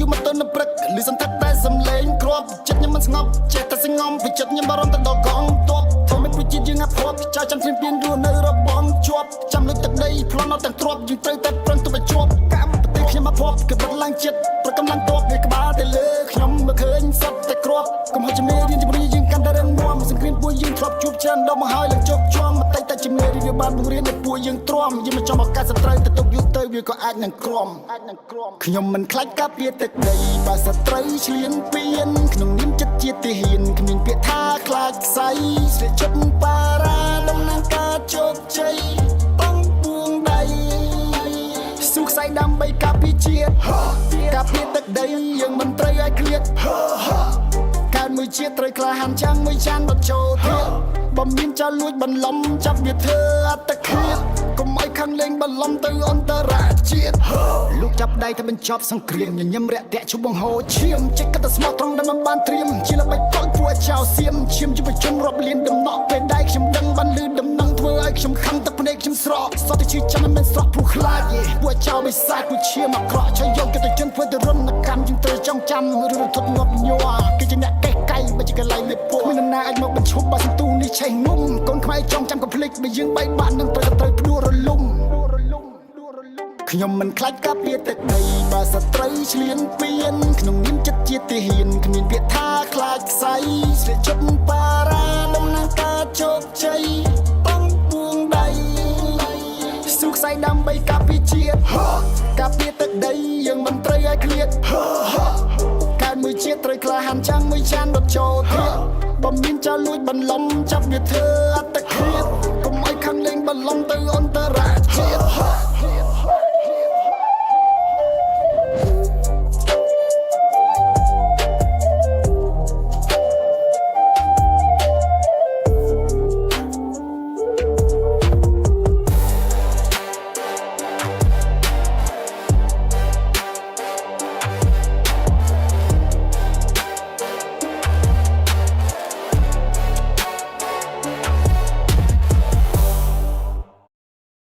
យមកទៅនៅព្រឹកលឺសន្ធឹកតែសំឡេងគ្រាប់ចិត្តខ្ញុំមិនស្ងប់ចេះតែសងំពីចិត្តខ្ញុំបារម្ភទៅដល់កងទ័ពធ្វើមិនពួកជាតិយើងអាប់ហត់ចោលចាំព្រៀនព្រៀនរស់នៅរបងជាប់ចាំលុយទឹកដីប្លន់អត់ទាំងទ្របយើងត្រូវតែប្រឹងទៅជាប់កម្មប្រទេសខ្ញុំមកភពក៏បិទឡើងចិត្តប្រកំឡាំងទ័ពវាក្បាលទៅលើខ្ញុំមកឃើញសត្វតែគ្រាប់កុំហៅជំនាញរៀនជំនាញយើងកាន់តែរឹងមាំសង្គ្រាមពួកយើងធ្លាប់ជួបច្រើនដល់មកហើយឡើងជោគជាំមកតែជំនាញវាបានបង្រៀនឲ្យពួកយើងទ្រាំយើងមិនចំឱកាសសត្រូវទៅទុកយូរទៅវាក៏អាចនឹងក្រំខ្ញុំមិនខ្លាចការពារទឹកដីបើសត្រូវឆ្លៀនពៀនក្នុងនាមចិត្តជាទាហានគ្មានពាក្យថាខ្លាចខ្សៃស្រីចិត្តបារាដំណើរការជោគជ័យបងពួងដៃស៊ូខ្សែដើម្បីការពារជាតិការពារទឹកដីយើងមិនត្រូវឲ្យឃ្លាតកើតមួយជាតិត្រូវក្លាហានចាំងមួយចានបត់ចូលទៀតបំមានចោលលួចបន្លំចាប់វាធ្វើអត្តឃាតកុំឲ្យខាងលេងបន្លំទៅអន្តរជាតិលោកចាប់ដៃទៅបញ្ចប់សង្គ្រាមញញឹមរាក់ទាក់ជុំបង្ហូរឈាមចិត្តកតស្មោះត្រង់ដែលមិនបានត្រៀមជាល្បិចតលពួកចៅសៀមឈាមយុវជនរាប់លានដំណក់ពេលដៃខ្ញុំដឹងបានលឺដំណឹងធ្វើឲ្យខ្ញុំខឹងទឹកភ្នែកខ្ញុំស្រក់សតតែជឿចាំមិនមែនស្រក់ព្រោះខ្លាចពួកចៅបិសាចពួកឈាមអាក្រក់ឆៃយកទៅជនធ្វើទៅរនកម្មយើងត្រូវចងចាំឬរត់ងាប់ញ័រគេជាអ្នកកេះកៃបើជាកន្លែងលេពួកមាននរណាអាចមកបញ្ឈប់បើសន្ទូនេះឆេះងុំកូនខ្មែរចងចាំកុំភ្លេចបើយើងបែកបាក់នឹងត្រូវផ្ដួលរលំខ្ញុំមិនខ្លាចការពារទឹកដីបើសត្រូវឆ្លៀនពៀនក្នុងនាមចិត្តជាទាហានគ្មានពាក្យថាខ្លាចខ្សែស្រីចិត្តបារាដំណើរការជោគជ័យបងពួងដៃស៊ូខ្សែដើម្បីការពារជាតិការពារទឹកដីយើងមិនត្រូវឲ្យឃ្លាតកើតមួយជាតិត្រូវក្លាហានចាំងមួយចានដុតចូលទៀតបំមានចោលលួចបន្លំចាប់វាធ្វើអត្តឃាត